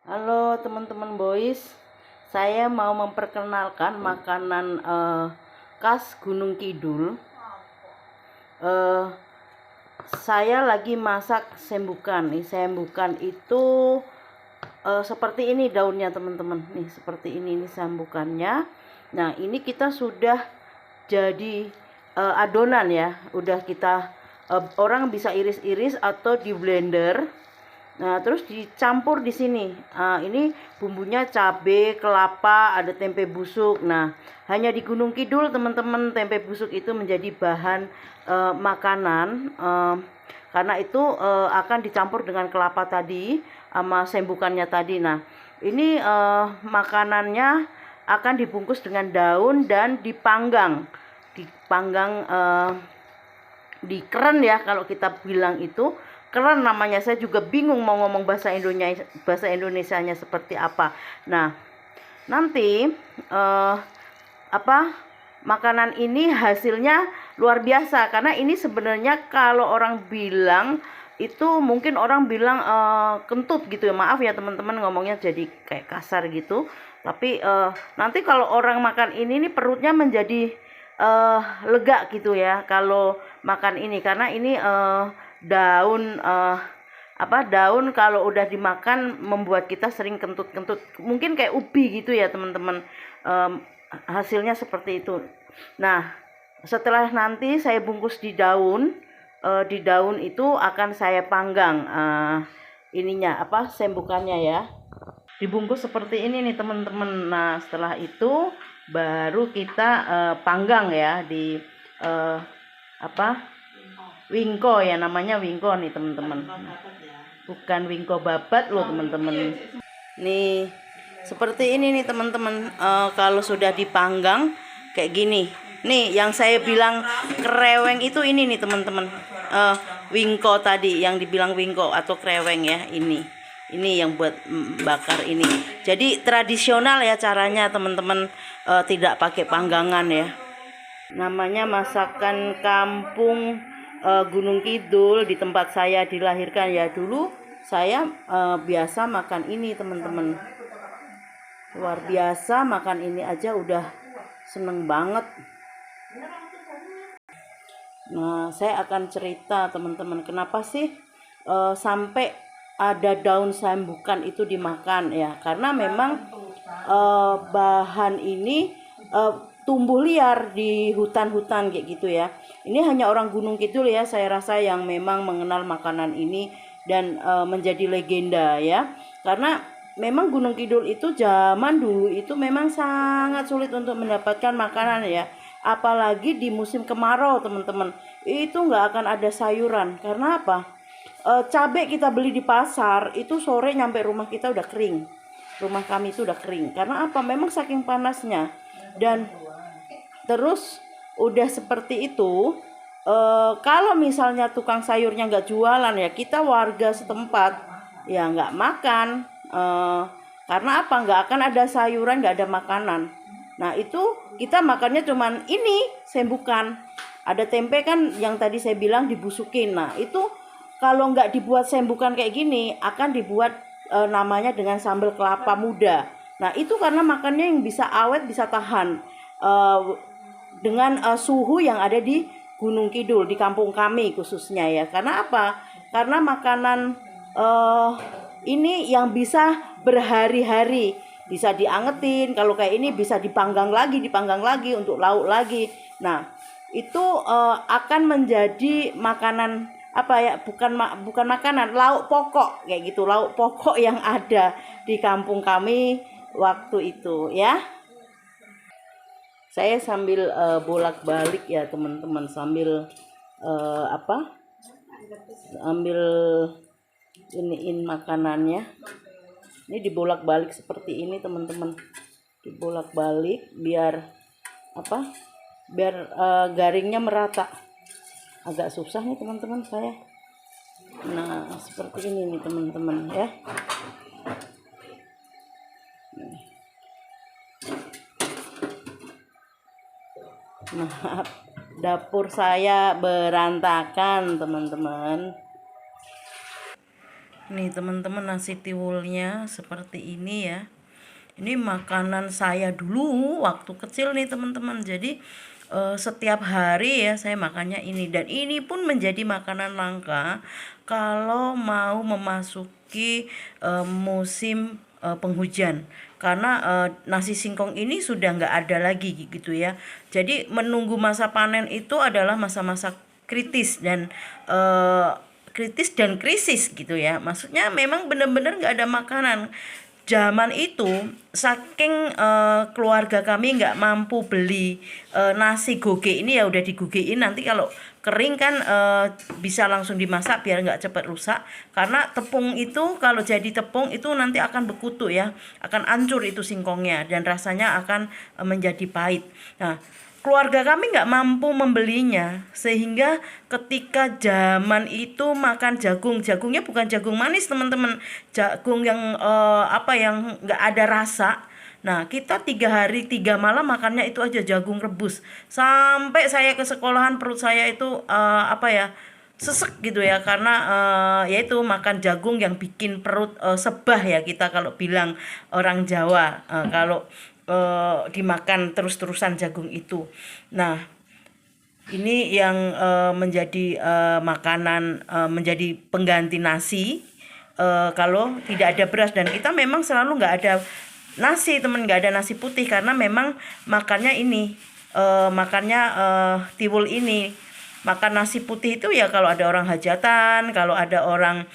Halo teman-teman boys, saya mau memperkenalkan makanan khas Gunung Kidul. Saya lagi masak sembukan. Nih sembukan itu seperti ini daunnya teman-teman. Nih seperti ini sembukannya. Nah ini kita sudah jadi adonan ya. Udah kita orang bisa iris-iris atau di blender. Nah, terus dicampur di sini. Ini bumbunya cabai, kelapa, ada tempe busuk. Nah, hanya di Gunung Kidul teman-teman tempe busuk itu menjadi bahan makanan. Karena itu akan dicampur dengan kelapa tadi sama sembukannya tadi. Nah, ini makanannya akan dibungkus dengan daun dan dipanggang. Dipanggang di keren ya kalau kita bilang itu. Keren namanya, saya juga bingung mau ngomong bahasa Indonesianya seperti apa. Nah, nanti makanan ini hasilnya luar biasa karena ini sebenarnya kalau orang bilang itu mungkin orang bilang kentut gitu ya. Maaf ya teman-teman ngomongnya jadi kayak kasar gitu. Tapi nanti kalau orang makan ini nih perutnya menjadi lega gitu ya kalau makan ini karena ini daun daun kalau udah dimakan membuat kita sering kentut-kentut, mungkin kayak ubi gitu ya teman-teman. Hasilnya seperti itu. Nah setelah nanti saya bungkus di daun itu akan saya panggang sembukannya ya, dibungkus seperti ini nih teman-teman. Nah setelah itu baru kita panggang ya di wingko ya, namanya wingko nih teman-teman, bukan wingko babat loh teman-teman. Nih seperti ini nih teman-teman. Kalau sudah dipanggang kayak gini nih, yang saya bilang kreweng itu ini nih teman-teman. Wingko tadi yang dibilang wingko atau kreweng ya, ini yang buat bakar ini. Jadi tradisional ya caranya teman-teman, tidak pakai panggangan ya. Namanya masakan kampung Gunung Kidul di tempat saya dilahirkan ya. Dulu saya biasa makan ini teman-teman. Luar biasa, makan ini aja udah seneng banget. Nah saya akan cerita teman-teman kenapa sih sampai ada daun sambukan itu dimakan ya. Karena memang bahan ini tumbuh liar di hutan-hutan kayak gitu ya. Ini hanya orang Gunung Kidul ya saya rasa yang memang mengenal makanan ini dan menjadi legenda ya. Karena memang Gunung Kidul itu zaman dulu itu memang sangat sulit untuk mendapatkan makanan ya. Apalagi di musim kemarau teman-teman. Itu nggak akan ada sayuran. Karena apa? Cabai kita beli di pasar itu sore nyampe rumah kita udah kering. Rumah kami itu udah kering. Karena apa? Memang saking panasnya. Dan terus udah seperti itu, kalau misalnya tukang sayurnya nggak jualan ya, kita warga setempat ya nggak makan. Karena apa? Nggak akan ada sayuran, nggak ada makanan. Nah itu kita makannya cuman ini sembukan. Ada tempe kan yang tadi saya bilang dibusukin. Nah itu kalau nggak dibuat sembukan kayak gini akan dibuat namanya dengan sambal kelapa muda. Nah itu karena makannya yang bisa awet, bisa tahan dengan suhu yang ada di Gunung Kidul, di kampung kami khususnya ya. Karena apa? Karena makanan ini yang bisa berhari-hari, bisa diangetin. Kalau kayak ini bisa dipanggang lagi untuk lauk lagi. Nah itu akan menjadi makanan bukan makanan, lauk pokok kayak gitu, lauk pokok yang ada di kampung kami waktu itu ya. Saya sambil bolak-balik ya teman-teman, sambil ambil iniin makanannya. Ini dibolak-balik seperti ini teman-teman, dibolak-balik biar garingnya merata. Agak susah nih teman-teman saya. Nah seperti ini nih teman-teman ya. Nah dapur saya berantakan teman-teman. Nih teman-teman, nasi tiwulnya seperti ini ya. Ini makanan saya dulu waktu kecil nih teman-teman. Jadi setiap hari ya saya makannya ini, dan ini pun menjadi makanan langka kalau mau memasuki musim penghujan, karena nasi singkong ini sudah nggak ada lagi gitu ya. Jadi menunggu masa panen itu adalah masa-masa kritis dan krisis gitu ya. Maksudnya memang benar-benar nggak ada makanan. Zaman itu saking keluarga kami nggak mampu beli nasi goge ini, ya udah digogein, nanti kalau kering kan bisa langsung dimasak biar nggak cepat rusak, karena tepung itu kalau jadi tepung itu nanti akan berkutu ya, akan hancur itu singkongnya dan rasanya akan menjadi pahit. Nah, keluarga kami nggak mampu membelinya, sehingga ketika zaman itu makan jagungnya bukan jagung manis teman-teman, jagung yang yang nggak ada rasa. Nah, kita 3 hari 3 malam makannya itu aja jagung rebus, sampai saya ke sekolahan perut saya itu sesek gitu ya, karena yaitu makan jagung yang bikin perut sebah ya, kita kalau bilang orang Jawa, kalau dimakan terus-terusan jagung itu. Nah, ini yang menjadi makanan, menjadi pengganti nasi kalau tidak ada beras, dan kita memang selalu nggak ada nasi temen, nggak ada nasi putih, karena memang makannya ini makannya tiwul ini. Makan nasi putih itu ya kalau ada orang hajatan, kalau ada orang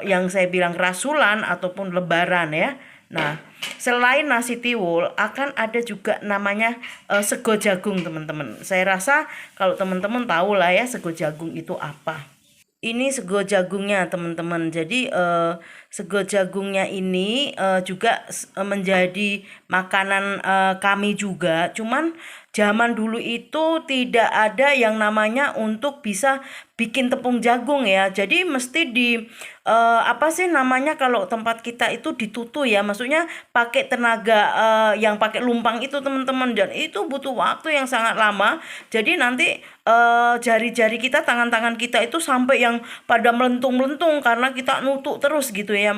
yang saya bilang rasulan ataupun lebaran ya. Nah, selain nasi tiwul akan ada juga namanya sego jagung teman-teman. Saya rasa kalau teman-teman tahu lah ya sego jagung itu apa. Ini sego jagungnya teman-teman. Jadi sego jagungnya ini juga menjadi makanan kami juga. Cuman zaman dulu itu tidak ada yang namanya untuk bisa bikin tepung jagung ya. Jadi mesti di apa sih namanya, kalau tempat kita itu ditutu ya. Maksudnya pakai tenaga yang pakai lumpang itu teman-teman, dan itu butuh waktu yang sangat lama. Jadi nanti jari-jari kita, tangan-tangan kita itu sampai yang pada melentung-melentung karena kita nutuk terus gitu ya,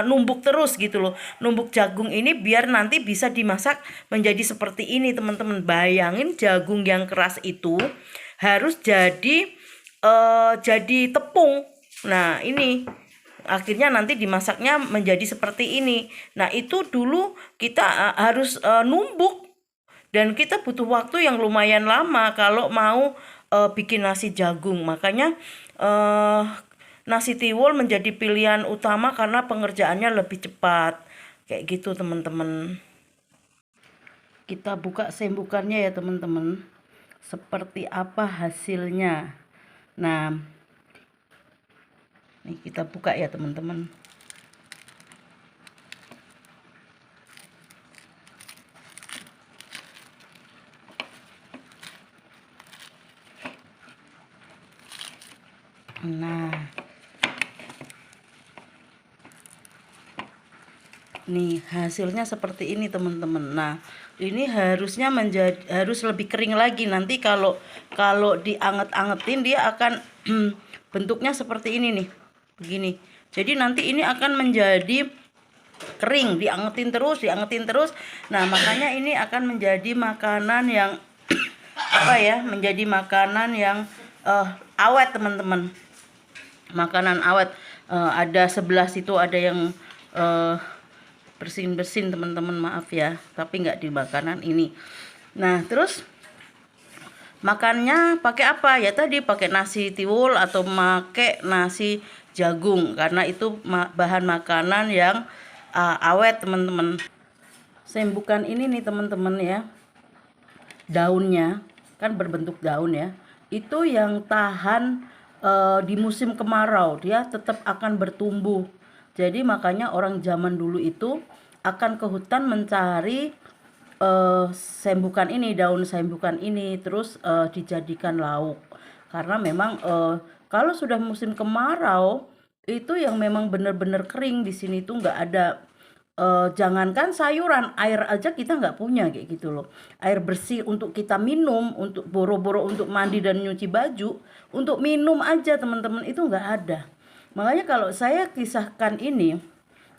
numbuk terus gitu loh. Numbuk jagung ini biar nanti bisa dimasak menjadi seperti ini teman-teman. Bayangin jagung yang keras itu harus jadi tepung. Nah, ini akhirnya nanti dimasaknya menjadi seperti ini. Nah, itu dulu kita harus numbuk, dan kita butuh waktu yang lumayan lama kalau mau bikin nasi jagung. Makanya nasi tiwul menjadi pilihan utama karena pengerjaannya lebih cepat. Kayak gitu teman-teman. Kita buka sembukannya ya teman-teman. Seperti apa hasilnya. Nah, nih kita buka ya teman-teman. Nah, nih hasilnya seperti ini teman-teman. Nah, ini harusnya harus lebih kering lagi. Nanti kalau dianget-angetin dia akan bentuknya seperti ini nih, begini. Jadi nanti ini akan menjadi kering, diangetin terus. Nah, makanya ini akan menjadi makanan yang menjadi makanan yang awet teman-teman. Makanan awet. Ada sebelah situ ada yang bersin-bersin teman-teman, maaf ya, tapi nggak di makanan ini. Nah, terus makannya pakai apa ya, tadi pakai nasi tiwul atau pakai nasi jagung, karena itu bahan makanan yang awet teman-teman. Sembukan ini nih teman-teman ya, daunnya kan berbentuk daun ya, itu yang tahan di musim kemarau, dia tetap akan bertumbuh. Jadi makanya orang zaman dulu itu akan ke hutan mencari sembukan ini, daun sembukan ini, terus dijadikan lauk. Karena memang kalau sudah musim kemarau itu yang memang benar-benar kering, di sini tuh nggak ada. Jangankan sayuran, air aja kita nggak punya kayak gitu loh. Air bersih untuk kita minum, untuk boro-boro untuk mandi dan nyuci baju, untuk minum aja teman-teman itu nggak ada. Makanya kalau saya kisahkan ini,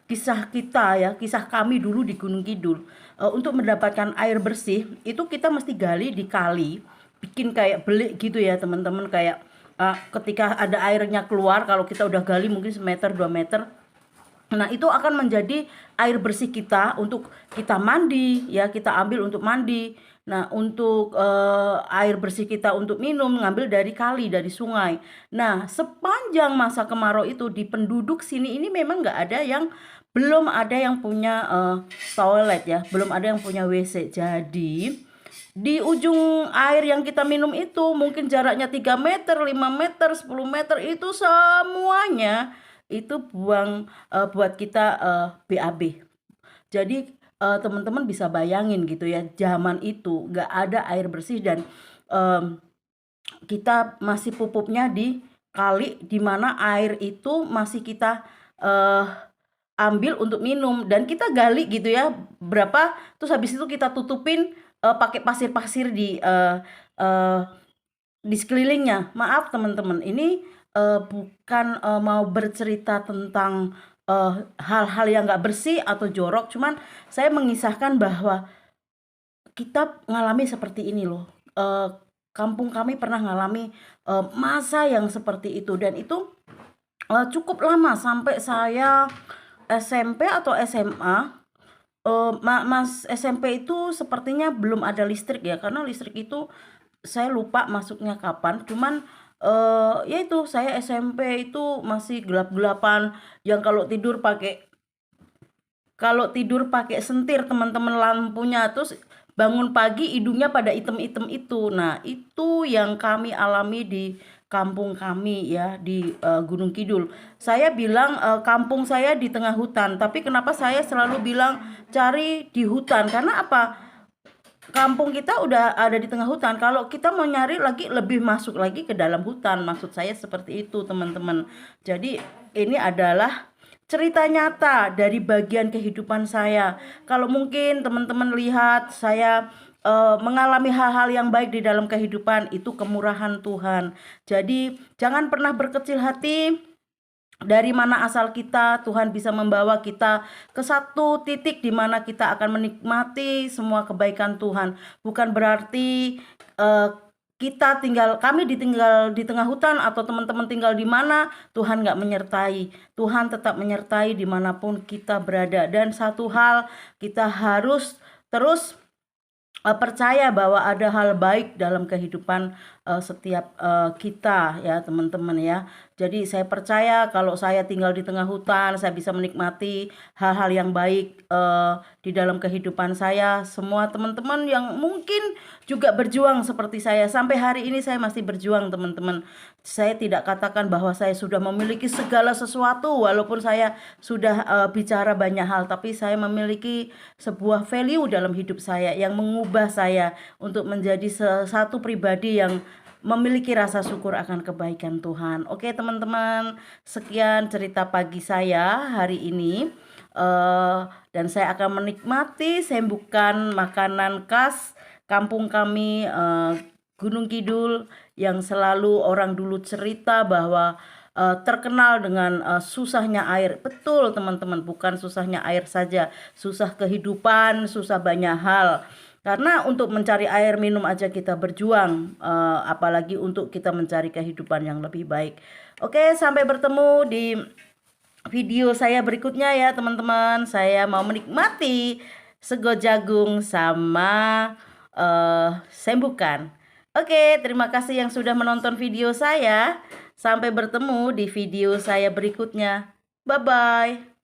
kisah kita ya, kisah kami dulu di Gunung Kidul, untuk mendapatkan air bersih itu kita mesti gali di kali, bikin kayak belik gitu ya teman-teman, kayak ketika ada airnya keluar, kalau kita udah gali mungkin semeter 2 meter. Nah, itu akan menjadi air bersih kita untuk kita mandi ya, kita ambil untuk mandi. Nah, untuk air bersih kita untuk minum ngambil dari kali, dari sungai. Nah, sepanjang masa kemarau itu di penduduk sini ini memang belum ada yang punya toilet ya, belum ada yang punya WC. Jadi di ujung air yang kita minum itu mungkin jaraknya 3 meter, 5 meter, 10 meter itu semuanya itu buat kita BAB. Jadi teman-teman bisa bayangin gitu ya, zaman itu nggak ada air bersih dan kita masih pupupnya di kali di mana air itu masih kita ambil untuk minum dan kita gali gitu ya berapa, terus habis itu kita tutupin pakai pasir-pasir di sekelilingnya. Maaf teman-teman, ini bukan mau bercerita tentang hal-hal yang nggak bersih atau jorok, cuman saya mengisahkan bahwa kita ngalami seperti ini loh. Kampung kami pernah ngalami masa yang seperti itu dan itu cukup lama sampai saya SMP atau SMA. Mas SMP itu sepertinya belum ada listrik ya, karena listrik itu saya lupa masuknya kapan. Cuman ya itu saya SMP itu masih gelap-gelapan, yang kalau tidur pakai sentir teman-teman lampunya, terus bangun pagi hidungnya pada item-item itu. Nah, itu yang kami alami di kampung kami ya di Gunung Kidul. Saya bilang kampung saya di tengah hutan, tapi kenapa saya selalu bilang cari di hutan? Karena apa? Kampung kita udah ada di tengah hutan. Kalau kita mau nyari lagi lebih masuk lagi ke dalam hutan. Maksud saya seperti itu, teman-teman. Jadi ini adalah cerita nyata dari bagian kehidupan saya. Kalau mungkin teman-teman lihat saya mengalami hal-hal yang baik di dalam kehidupan, itu kemurahan Tuhan. Jadi jangan pernah berkecil hati. Dari mana asal kita, Tuhan bisa membawa kita ke satu titik di mana kita akan menikmati semua kebaikan Tuhan. Bukan berarti kami ditinggal di tengah hutan atau teman-teman tinggal di mana, Tuhan nggak menyertai. Tuhan tetap menyertai dimanapun kita berada. Dan satu hal, kita harus terus percaya bahwa ada hal baik dalam kehidupan setiap kita ya teman-teman ya. Jadi saya percaya kalau saya tinggal di tengah hutan, saya bisa menikmati hal-hal yang baik di dalam kehidupan saya. Semua teman-teman yang mungkin juga berjuang seperti saya, sampai hari ini saya masih berjuang teman-teman. Saya tidak katakan bahwa saya sudah memiliki segala sesuatu, walaupun saya sudah bicara banyak hal, tapi saya memiliki sebuah value dalam hidup saya yang mengubah saya untuk menjadi satu pribadi yang memiliki rasa syukur akan kebaikan Tuhan. Oke teman-teman, sekian cerita pagi saya hari ini. Dan saya akan menikmati sembukan makanan khas kampung kami Gunung Kidul, yang selalu orang dulu cerita bahwa terkenal dengan susahnya air. Betul teman-teman, bukan susahnya air saja, susah kehidupan, susah banyak hal. Karena untuk mencari air minum aja kita berjuang, apalagi untuk kita mencari kehidupan yang lebih baik. Oke, sampai bertemu di video saya berikutnya ya teman-teman. Saya mau menikmati sego jagung sama sembukan. Oke, terima kasih yang sudah menonton video saya. Sampai bertemu di video saya berikutnya. Bye-bye.